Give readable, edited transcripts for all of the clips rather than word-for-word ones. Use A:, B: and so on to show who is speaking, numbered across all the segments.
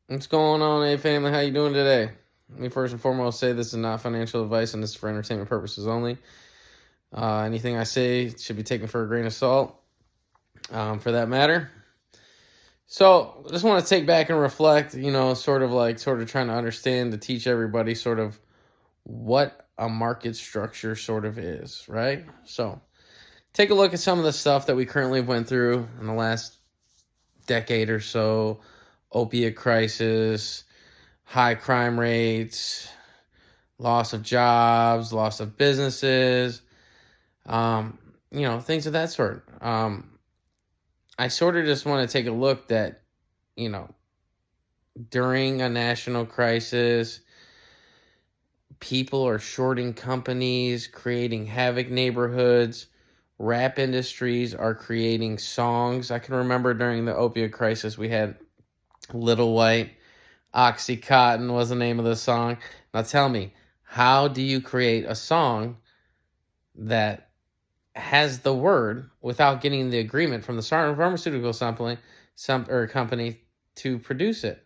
A: What's going on, hey family? How you doing today? Let me first and foremost say this is not financial advice and this is for entertainment purposes only. Anything I say should be taken for a grain of salt, for that matter. So, I just want to take back and reflect, sort of trying to understand to teach everybody sort of what a market structure sort of is, right? So, take a look at some of the stuff that we currently went through in the last decade or so. Opiate crisis, high crime rates, loss of jobs, loss of businesses, things of that sort. I sort of just want to take a look that, you know, during a national crisis, people are shorting companies, creating havoc neighborhoods. Rap industries are creating songs. I can remember during the opioid crisis, we had Little White, Oxycontin was the name of the song. Now tell me, how do you create a song that has the word without getting the agreement from the pharmaceutical company to produce it?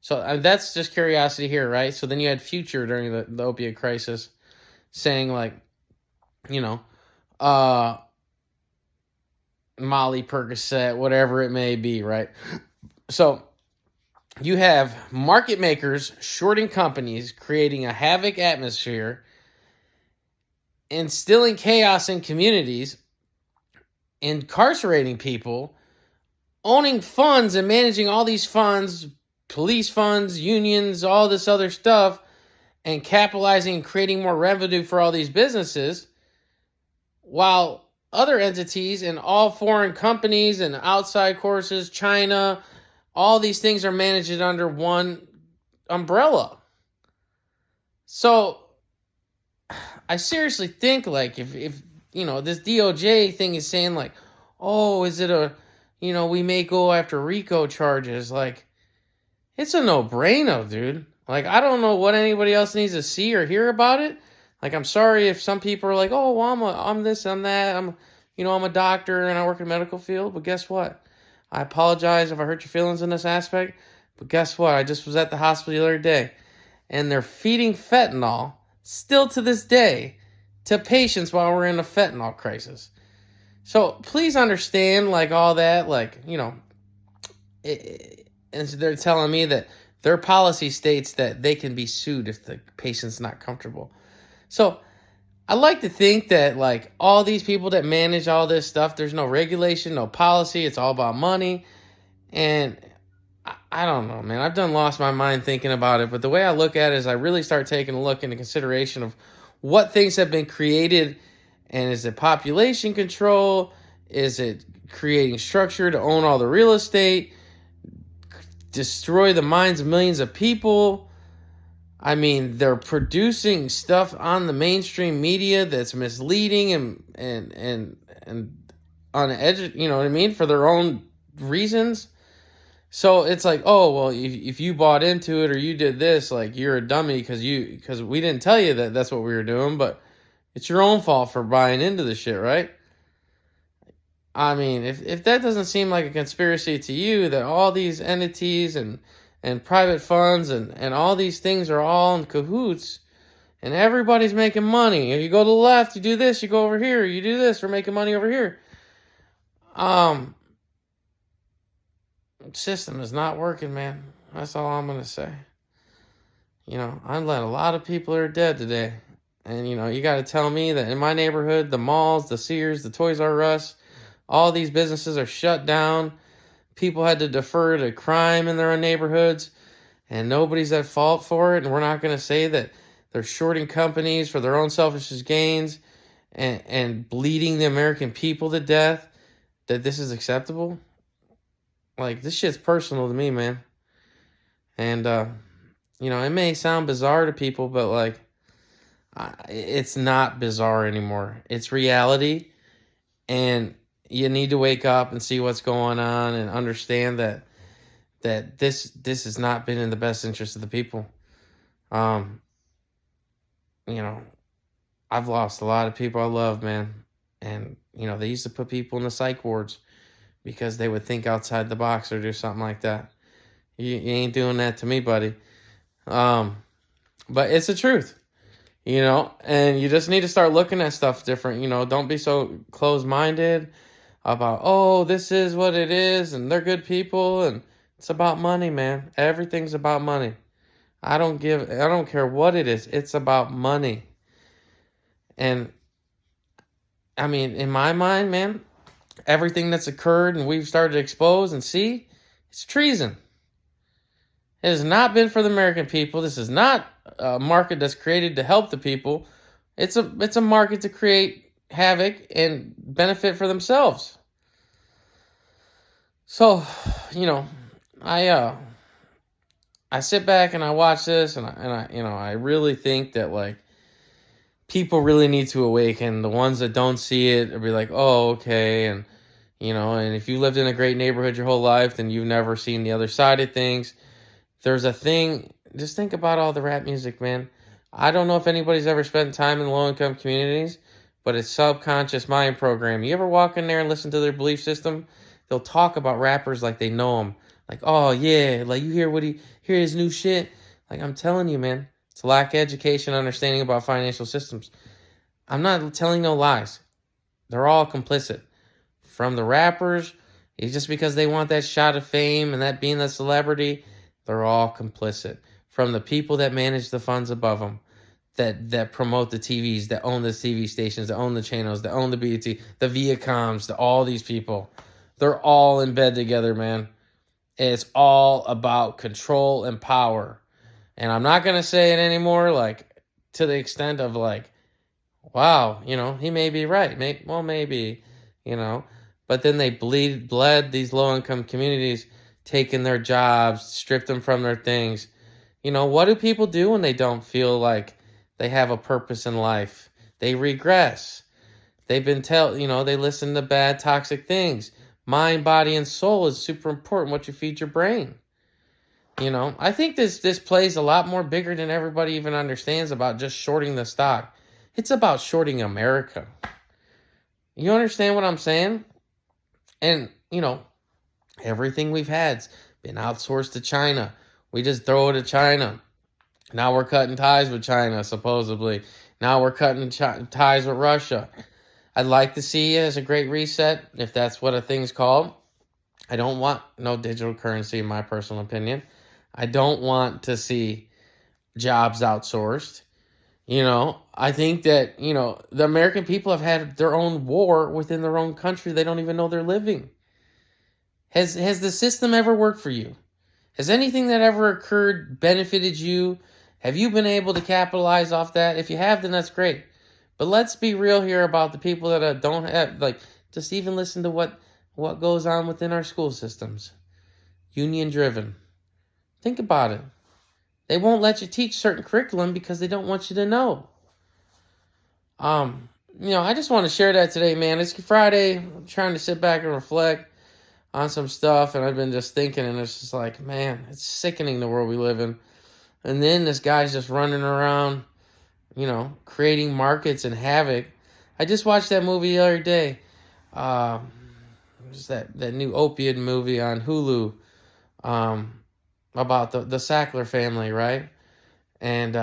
A: So that's just curiosity here, right? So then you had Future during the opiate crisis saying like, you know, Molly Percocet, whatever it may be, right? So you have market makers shorting companies, creating a havoc atmosphere, instilling chaos in communities, incarcerating people, owning funds and managing all these funds, police funds, unions, all this other stuff, and capitalizing and creating more revenue for all these businesses, while other entities and all foreign companies and outside courses, China, all these things are managed under one umbrella. So I seriously think like if this DOJ thing is saying like, oh, is it we may go after RICO charges, like it's a no-brainer, dude. Like I don't know what anybody else needs to see or hear about it. Like I'm sorry if some people are like, oh, well, I'm this, I'm that, I'm a doctor and I work in the medical field, but guess what? I apologize if I hurt your feelings in this aspect, but guess what? I just was at the hospital the other day, and they're feeding fentanyl, still to this day, to patients while we're in a fentanyl crisis. So please understand, like, all that, like, and they're telling me that their policy states that they can be sued if the patient's not comfortable. So I like to think that like all these people that manage all this stuff, there's no regulation, no policy. It's all about money. And I don't know, man. I've done lost my mind thinking about it. But the way I look at it is I really start taking a look into consideration of what things have been created. And is it population control? Is it creating structure to own all the real estate? Destroy the minds of millions of people? I mean, they're producing stuff on the mainstream media that's misleading and uneducated, you know what I mean, for their own reasons. So it's like, oh, well, if you bought into it or you did this, like you're a dummy because we didn't tell you that that's what we were doing, but it's your own fault for buying into the shit, right? I mean, if that doesn't seem like a conspiracy to you, that all these entities and private funds and all these things are all in cahoots and everybody's making money. If you go to the left, you do this, you go over here, you do this, we're making money over here. System is not working, man. That's all I'm going to say. I'm letting a lot of people are dead today. And, you got to tell me that in my neighborhood, the malls, the Sears, the Toys R Us, all these businesses are shut down. People had to defer to crime in their own neighborhoods, and nobody's at fault for it. And we're not going to say that they're shorting companies for their own selfish gains and bleeding the American people to death, that this is acceptable. Like, this shit's personal to me, man. And, it may sound bizarre to people, but, like, it's not bizarre anymore. It's reality, and you need to wake up and see what's going on and understand that this has not been in the best interest of the people. I've lost a lot of people I love, man. And, they used to put people in the psych wards because they would think outside the box or do something like that. You ain't doing that to me, buddy. But it's the truth, and you just need to start looking at stuff different. Don't be so closed-minded about, oh, this is what it is, and they're good people, and it's about money, man. Everything's about money. I don't care what it is. It's about money. And I mean, in my mind, man, everything that's occurred and we've started to expose and see, it's treason. It has not been for the American people. This is not a market that's created to help the people. It's a market to create havoc and benefit for themselves. So, I sit back and I watch this, and I really think that, like, people really need to awaken. The ones that don't see it will be like, oh, okay, and if you lived in a great neighborhood your whole life, then you've never seen the other side of things. There's a thing. Just think about all the rap music, man. I don't know if anybody's ever spent time in low-income communities, but it's subconscious mind program. You ever walk in there and listen to their belief system? They'll talk about rappers like they know them. Like, oh, yeah, like you hear his new shit? Like, I'm telling you, man, it's lack of education, understanding about financial systems. I'm not telling no lies. They're all complicit. From the rappers, it's just because they want that shot of fame and that being the celebrity, they're all complicit. From the people that manage the funds above them, that promote the TVs, that own the TV stations, that own the channels, that own the BET, the Viacoms, all these people. They're all in bed together, man. It's all about control and power. And I'm not going to say it anymore, like, to the extent of, like, wow, he may be right. Maybe, But then they bled these low-income communities, taking their jobs, stripped them from their things. What do people do when they don't feel like they have a purpose in life? They regress. They've been they listen to bad, toxic things. Mind, body, and soul is super important, what you feed your brain. I think this plays a lot more bigger than everybody even understands about just shorting the stock. It's about shorting America. You understand what I'm saying? And, everything we've had's been outsourced to China. We just throw it at China. Now we're cutting ties with China, supposedly. Now we're cutting ties with Russia. I'd like to see it as a great reset, if that's what a thing's called. I don't want no digital currency, in my personal opinion. I don't want to see jobs outsourced. I think that, the American people have had their own war within their own country. They don't even know they're living. Has the system ever worked for you? Has anything that ever occurred benefited you? Have you been able to capitalize off that? If you have, then that's great. But let's be real here about the people that don't have, like, just even listen to what goes on within our school systems. Union driven. Think about it. They won't let you teach certain curriculum because they don't want you to know. I just want to share that today, man. It's Friday. I'm trying to sit back and reflect on some stuff, and I've been just thinking, and it's just like, man, it's sickening the world we live in. And then this guy's just running around, creating markets and havoc. I just watched that movie the other day. Just that new opiate movie on Hulu. About the Sackler family, right? And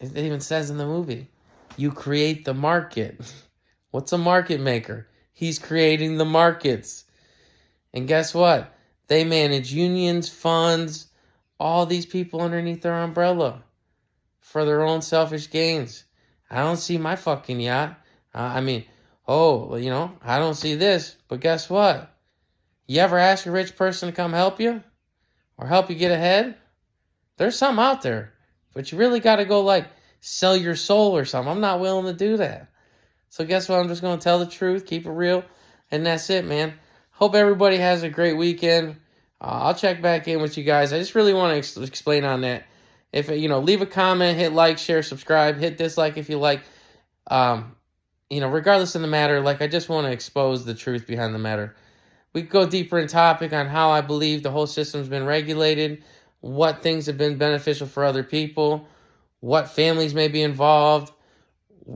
A: it even says in the movie, you create the market. What's a market maker? He's creating the markets. And guess what? They manage unions, funds, all these people underneath their umbrella for their own selfish gains. I don't see my fucking yacht. I don't see this. But guess what? You ever ask a rich person to come help you? Or help you get ahead? There's something out there. But you really got to go, like, sell your soul or something. I'm not willing to do that. So guess what? I'm just going to tell the truth, keep it real, and that's it, man. Hope everybody has a great weekend. I'll check back in with you guys. I just really want to explain on that. If leave a comment, hit like, share, subscribe, hit dislike if you like. Regardless of the matter, like, I just want to expose the truth behind the matter. We could go deeper in topic on how I believe the whole system's been regulated, what things have been beneficial for other people, what families may be involved.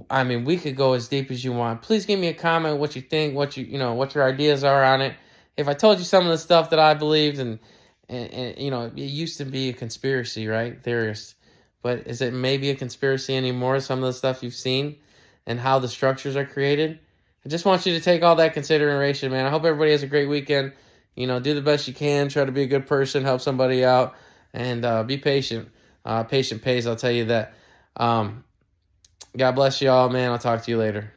A: I mean, we could go as deep as you want. Please give me a comment, what you think, what your ideas are on it. If I told you some of the stuff that I believed and and you know, it used to be a conspiracy, right? Theorists. But is it maybe a conspiracy anymore? Some of the stuff you've seen and how the structures are created. I just want you to take all that consideration, man. I hope everybody has a great weekend. You know, do the best you can. Try to be a good person. Help somebody out. And be patient. Patient pays, I'll tell you that. God bless you all, man. I'll talk to you later.